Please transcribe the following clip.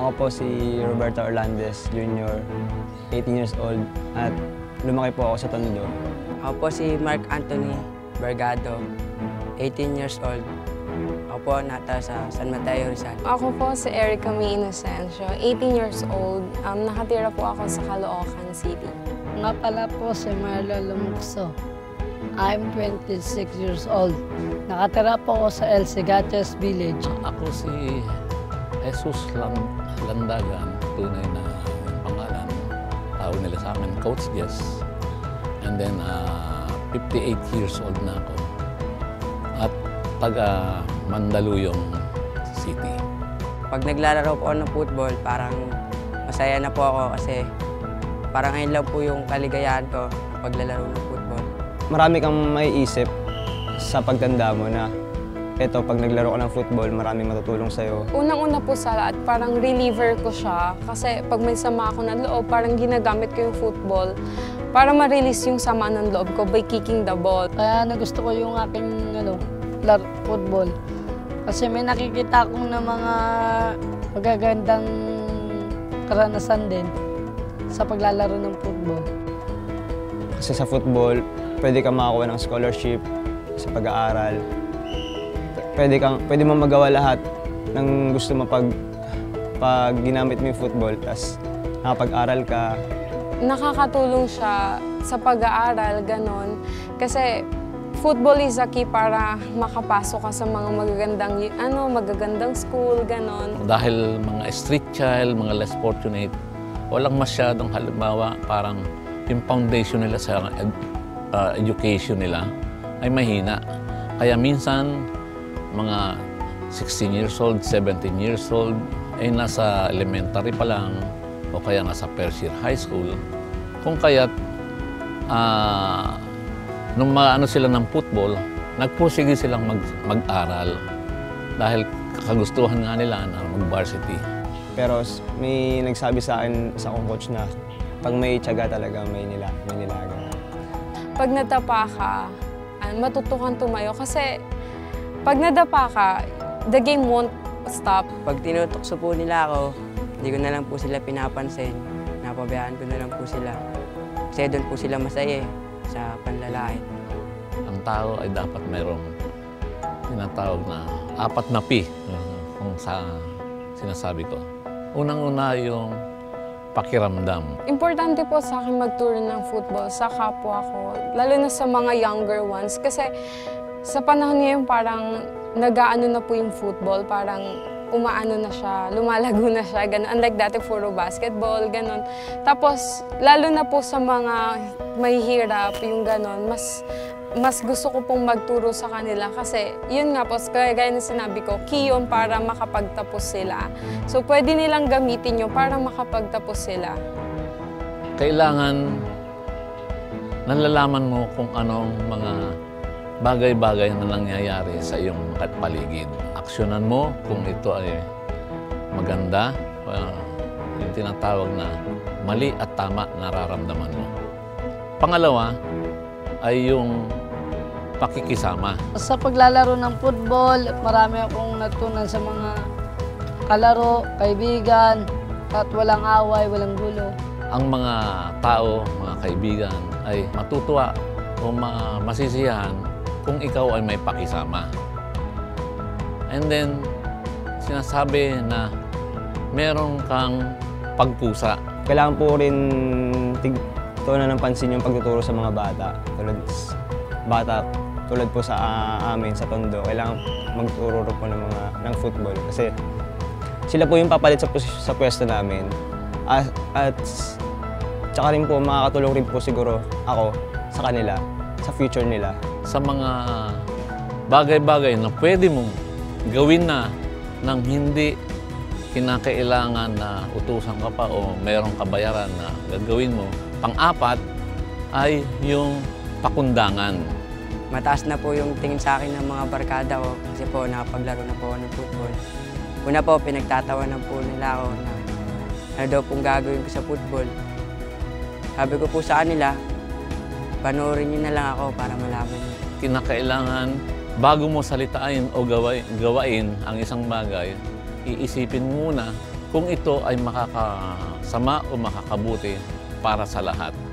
Ako po si Roberto Orlandes Jr., 18 years old at lumaki po ako sa Tondo. Ako po si Mark Anthony Bergado, 18 years old. Ako po nata sa San Mateo, Rizal. Ako po si Erica May Inocencio, 18 years old. Nakatira po ako sa Caloocan City. Nga pala po si Marlo Lumukso. I'm 26 years old. Nakatira po ako sa El Segates Village. Ako si Jesus Landagan, tunay na pangalan. Tawag nila sa amin, Coach Jess. And then, 58 years old na ako. At taga Mandaluyong City. Pag naglalaro po ako ng football, parang masaya na po ako kasi parang ayun lang po yung kaligayahan ko paglalaro ng football. Marami kang maiisip sa pagtanda mo na eto, pag naglaro ka ng football, maraming matutulong sa'yo. Unang-una po sa lahat, parang reliever ko siya. Kasi pag may sama ako ng loob, parang ginagamit ko yung football para ma-release yung sama ng loob ko by kicking the ball. Kaya nagusto ko yung aking football. Kasi may nakikita akong na mga magagandang karanasan din sa paglalaro ng football. Kasi sa football, pwede kang makakuha ng scholarship sa pag-aaral. Pwede mo magawa lahat ng gusto mo pag ginamit mo yung football, tapos nakapag-aral ka. Nakakatulong siya sa pag-aaral, ganon. Kasi football is a key para makapasok ka sa mga magagandang school, ganon. Dahil mga street child, mga less fortunate, walang masyadong halimbawa, parang yung foundation nila sa education nila ay mahina. Kaya minsan, mga 16 years old, 17 years old, ay nasa elementary pa lang o kaya nasa first year high school. Kung kaya't nung maano sila ng football, nagpursige silang mag-aral dahil kagustuhan nga nila na mag-varsity. Pero may nagsabi sa akin, sa akong coach na pag may tiyaga talaga, may nilaga. Pag nadapa ka, matutukan tumayo kasi pag nadapa ka, the game won't stop. Pag tinutukso po nila ako, hindi ko na lang po sila pinapansin. Napabayaan ko na lang po sila. Kasi doon po sila masaya sa panlalait. Ang tao ay dapat mayroong tinatawag na 4 na P kung sa sinasabi ko. Unang-una yung pakiramdam. Importante po sa akin magturo ng football sa kapwa ko, lalo na sa mga younger ones. Kasi sa panahon ngayon parang nag-aano na po yung football, parang umaano na siya, lumalago na siya, ganun. Unlike dati, puro basketball, ganun. Tapos, lalo na po sa mga mahihirap, yung ganun, mas gusto ko pong magturo sa kanila kasi yun nga po, gaya na sinabi ko, key yun para makapagtapos sila. So, pwede nilang gamitin yun para makapagtapos sila. Kailangan nalalaman mo kung anong mga bagay-bagay na nangyayari sa iyong paligid. Aksyonan mo kung ito ay maganda, yung tinatawag na mali at tama nararamdaman mo. Pangalawa ay yung pakikisama. Sa paglalaro ng football, marami akong natutunan sa mga kalaro, kaibigan, at walang away, walang gulo. Ang mga tao, mga kaibigan, ay matutuwa o masisiyahan kung ikaw ay may pakisama. And then, sinasabi na meron kang pagkusa. Kailangan po rin tuunan ng pansin yung pagtuturo sa mga bata. Tulad po sa amin, sa Tondo, kailangan magturo po ng football. Kasi sila po yung papalit sa pwesto namin. At tsaka rin po, makakatulong rin po siguro ako sa kanila, sa future nila. Sa mga bagay-bagay na pwede mong gawin na nang hindi kinakailangan na utusan ka pa o mayroong kabayaran na gagawin mo. Pang-apat ay yung pakundangan. Mataas na po yung tingin sa akin ng mga barkada ko kasi po nakapaglaro na po ako ng football. Una po, pinagtatawanan po nila ako na ano daw pong gagawin ko sa football. Sabi ko po sa kanila, panoorin niyo na lang ako para malaman niyo. Kinakailangan, bago mo salitain o gawain ang isang bagay, iisipin muna kung ito ay makakasama o makakabuti para sa lahat.